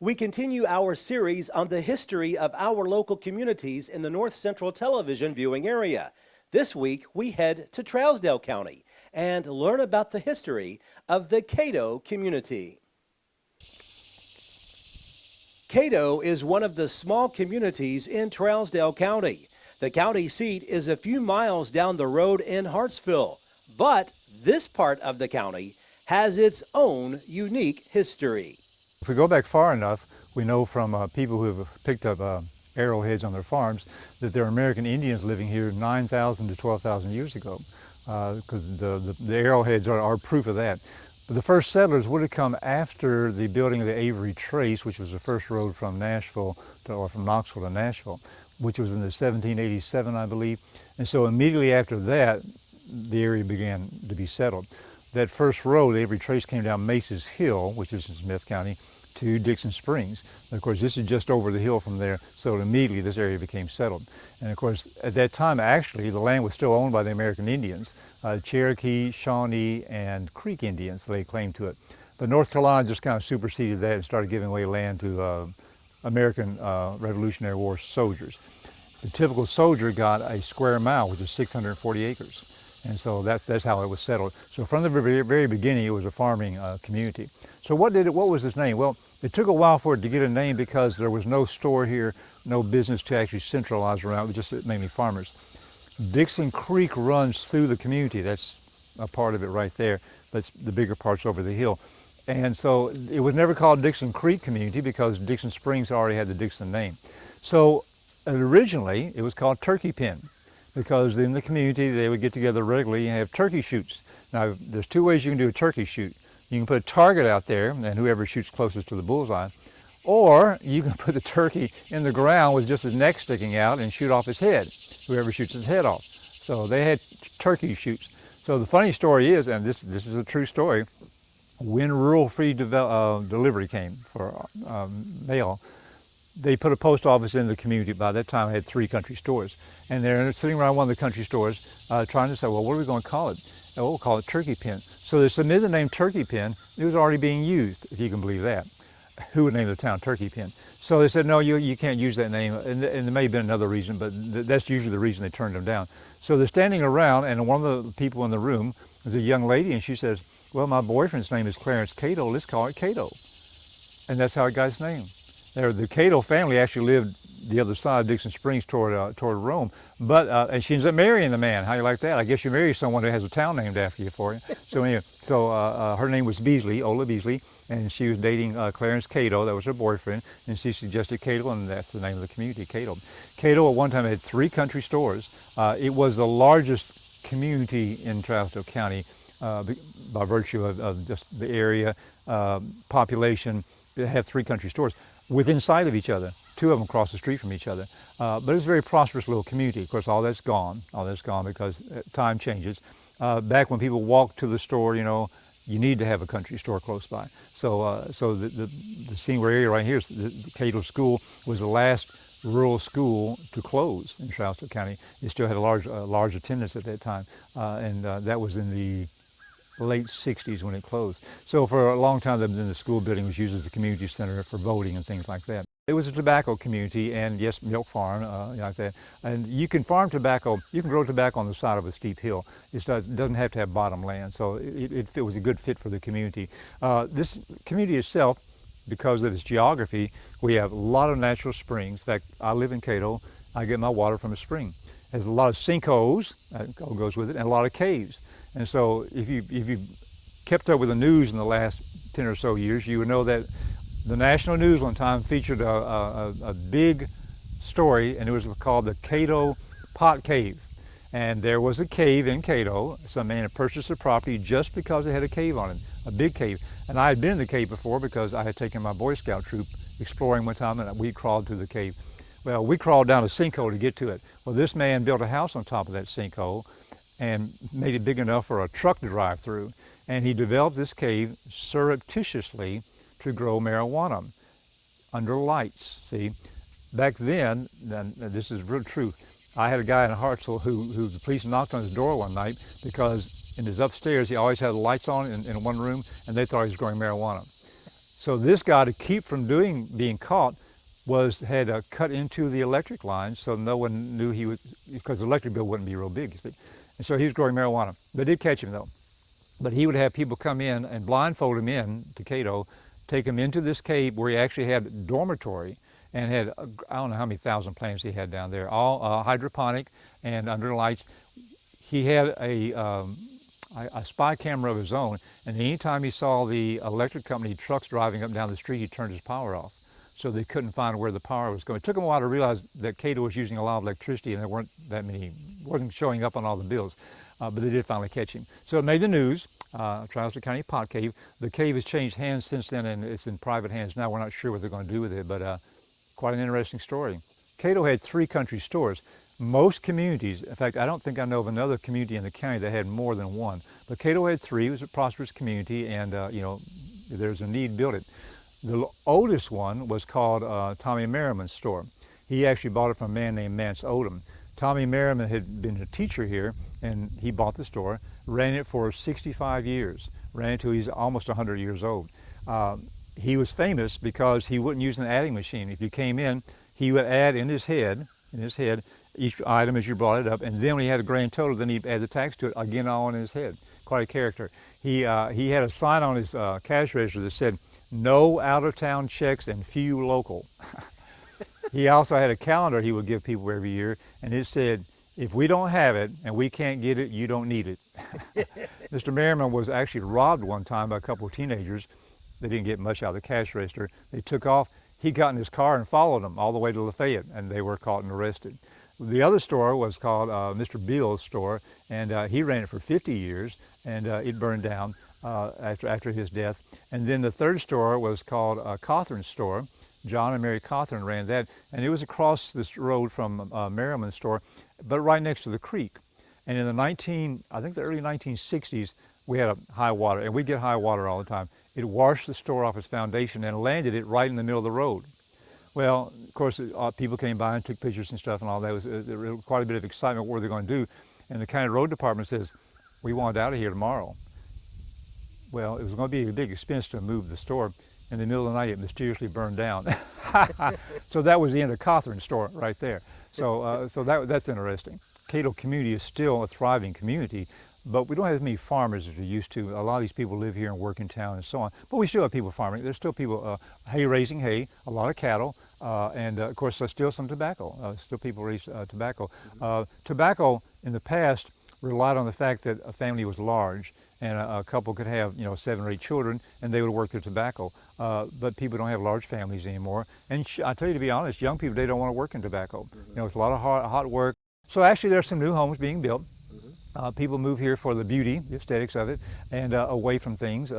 We continue our series on the history of our local communities in the North Central television viewing area. This week, we head to Trousdale County and learn about the history of the Cato community. Cato is one of the small communities in Trousdale County. The county seat is a few miles down the road in Hartsville, but this part of the county has its own unique history. If we go back far enough, we know from people who have picked up arrowheads on their farms that there are American Indians living here 9,000 to 12,000 years ago, because the arrowheads are proof of that. But the first settlers would have come after the building of the Avery Trace, which was the first road from Nashville or from Knoxville to Nashville, which was in the 1787, I believe. And so immediately after that, the area began to be settled. That first road, the Avery Trace, came down Mace's Hill, which is in Smith County, to Dixon Springs. And of course, this is just over the hill from there, so immediately this area became settled. And of course, at that time, actually, the land was still owned by the American Indians. Cherokee, Shawnee, and Creek Indians laid claim to it. But North Carolina just kind of superseded that and started giving away land to American Revolutionary War soldiers. The typical soldier got a square mile, which is 640 acres. And so that's how it was settled. So from the very beginning, it was a farming community. So what was its name? Well, it took a while for it to get a name because there was no store here, no business to actually centralize around. It was just mainly farmers. Dixon Creek runs through the community. That's a part of it right there. That's the bigger parts over the hill. And so it was never called Dixon Creek Community because Dixon Springs already had the Dixon name. So originally, it was called Turkey Pen, because in the community they would get together regularly and have turkey shoots. Now, there's two ways you can do a turkey shoot. You can put a target out there, and whoever shoots closest to the bullseye, or you can put the turkey in the ground with just his neck sticking out and shoot off his head, whoever shoots his head off. So they had turkey shoots. So the funny story is, and this is a true story, when rural free delivery came for mail, they put a post office in the community. By that time, I had 3 country stores. And they're sitting around one of the country stores trying to say, well, what are we going to call it? Oh, we'll call it Turkey Pen. So they submitted the name Turkey Pen. It was already being used, if you can believe that. Who would name the town Turkey Pen? So they said, no, you can't use that name. And there may have been another reason, but that's usually the reason they turned them down. So they're standing around, and one of the people in the room is a young lady, and she says, well, my boyfriend's name is Clarence Cato. Let's call it Cato. And that's how it got its name. The Cato family actually lived the other side of Dixon Springs toward Rome, but and she ends up marrying the man. How you like that? I guess you marry someone who has a town named after you for you. So anyway, her name was Beasley, Ola Beasley, and she was dating Clarence Cato. That was her boyfriend, and she suggested Cato, and that's the name of the community, Cato. Cato at one time had 3 country stores. It was the largest community in Trousdale County by virtue of just the area, population. It had 3 country stores within sight of each other. 2 of them across the street from each other. But it's a very prosperous little community. Of course, all that's gone because time changes. Back when people walked to the store, you need to have a country store close by. So the senior area right here, the Cato School, was the last rural school to close in Trousdale County. It still had a large attendance at that time, and that was in the late 60s when it closed. So for a long time, the school building was used as a community center for voting and things like that. It was a tobacco community, and yes, milk farm, like that. And you can farm tobacco, you can grow tobacco on the side of a steep hill. It doesn't have to have bottom land, so it was a good fit for the community. This community itself, because of its geography, we have a lot of natural springs. In fact, I live in Cato. I get my water from a spring. It has a lot of sinkholes, that goes with it, and a lot of caves. And so if you kept up with the news in the last 10 or so years, you would know that the national news one time featured a big story, and it was called the Cato Pot Cave. And there was a cave in Cato. Some man had purchased the property just because it had a cave on it, a big cave. And I had been in the cave before because I had taken my Boy Scout troop exploring one time, and we crawled through the cave. Well, we crawled down a sinkhole to get to it. Well, this man built a house on top of that sinkhole and made it big enough for a truck to drive through. And he developed this cave surreptitiously to grow marijuana under lights. See, back then, and this is real true, I had a guy in Hartsville who the police knocked on his door one night because in his upstairs he always had the lights on in one room, and they thought he was growing marijuana. So this guy, to keep from being caught, had cut into the electric lines so no one knew he was, because the electric bill wouldn't be real big, you see. And so he was growing marijuana. They did catch him though. But he would have people come in and blindfold him in to Cato, take him into this cave where he actually had a dormitory and had, I don't know how many thousand plants he had down there, all hydroponic and under lights. He had a spy camera of his own, and anytime he saw the electric company trucks driving up and down the street, he turned his power off. So they couldn't find where the power was going. It took them a while to realize that Cato was using a lot of electricity and there weren't that many, wasn't showing up on all the bills, but they did finally catch him. So it made the news, Trousdale County pot cave. The cave has changed hands since then and it's in private hands now. We're not sure what they're going to do with it, but quite an interesting story. Cato had 3 country stores. Most communities, in fact, I don't think I know of another community in the county that had more than 1, but Cato had 3. It was a prosperous community and, you know, there's a need, build it. The oldest one was called Tommy Merriman's store. He actually bought it from a man named Mance Odom. Tommy Merriman had been a teacher here and he bought the store, ran it for 65 years, ran it till he's almost 100 years old. He was famous because he wouldn't use an adding machine. If you came in, he would add in his head, each item as you brought it up, and then when he had a grand total, then he'd add the tax to it, again all in his head. Quite a character. He had a sign on his cash register that said, "No out-of-town checks and few local." He also had a calendar he would give people every year, and it said, "If we don't have it and we can't get it, you don't need it." Mr. Merriman was actually robbed one time by a couple of teenagers. They didn't get much out of the cash register. They took off. He got in his car and followed them all the way to Lafayette, and they were caught and arrested. The other store was called Mr. Bill's store, and he ran it for 50 years, and it burned down after his death. And then the third store was called Cothran's store. John and Mary Cothran ran that, and it was across this road from Merriman's store, but right next to the creek. And in the early 1960s, we had a high water, and we get high water all the time. It washed the store off its foundation and landed it right in the middle of the road. Well, of course, people came by and took pictures and stuff and all that. There was quite a bit of excitement what they're going to do. And the county road department says, "We want it out of here tomorrow." Well, it was going to be a big expense to move the store. In the middle of the night, it mysteriously burned down. So that was the end of Cothran's store right there. So, that's interesting. Cato community is still a thriving community, but we don't have as many farmers as we used to. A lot of these people live here and work in town and so on. But we still have people farming. There's still people raising hay, a lot of cattle, and of course there's still some tobacco. Still people raise tobacco. Tobacco in the past relied on the fact that a family was large and a couple could have, 7 or 8 children, and they would work their tobacco. But people don't have large families anymore. And I tell you, to be honest, young people, they don't want to work in tobacco. It's a lot of hot work. So actually there's some new homes being built. People move here for the beauty, the aesthetics of it, and away from things,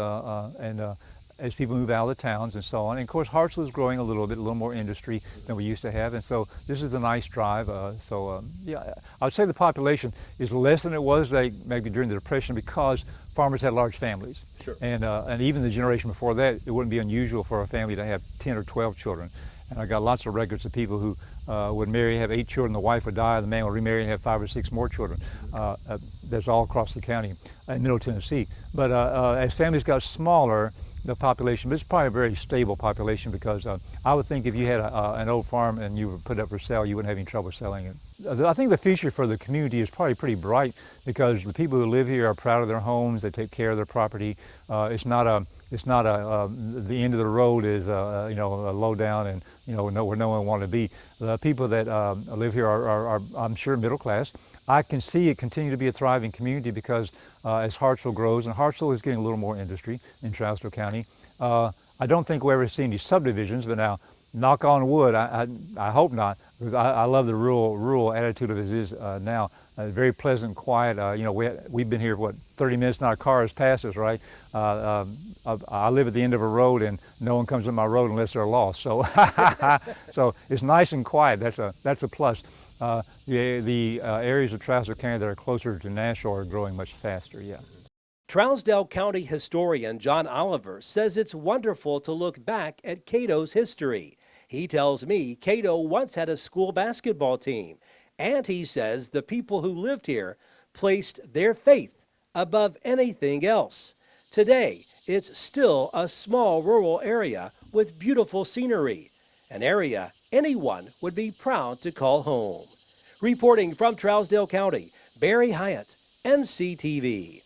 as people move out of the towns and so on. And of course, Hartsville is growing a little more industry than we used to have, and so this is a nice drive. Yeah, I would say the population is less than it was maybe during the Depression because farmers had large families. Sure. And even the generation before that, it wouldn't be unusual for a family to have 10 or 12 children. And I got lots of records of people who would marry, have 8 children, the wife would die, the man would remarry and have 5 or 6 more children. That's all across the county in Middle Tennessee. But as families got smaller, the population, but it's probably a very stable population because I would think if you had an old farm and you were put up for sale, you wouldn't have any trouble selling it. I think the future for the community is probably pretty bright because the people who live here are proud of their homes, they take care of their property. It's not the end of the road is a low down and where no one want to be. The people that live here are I'm sure middle class. I can see it continue to be a thriving community because as Hartsville grows, and Hartsville is getting a little more industry in Trousdale County. I don't think we'll ever see any subdivisions, but now, knock on wood, I hope not, because I love the rural attitude of it is now. Very pleasant, quiet. We've been here, 30 minutes, not a car has passed us, right? I live at the end of a road and no one comes on my road unless they're lost. So, so it's nice and quiet. That's a plus. The areas of Trousdale County that are closer to Nashville are growing much faster, yeah. Trousdale County historian John Oliver says it's wonderful to look back at Cato's history. He tells me Cato once had a school basketball team, and he says the people who lived here placed their faith above anything else. Today, it's still a small rural area with beautiful scenery, an area anyone would be proud to call home. Reporting from Trousdale County, Barry Hyatt, NCTV.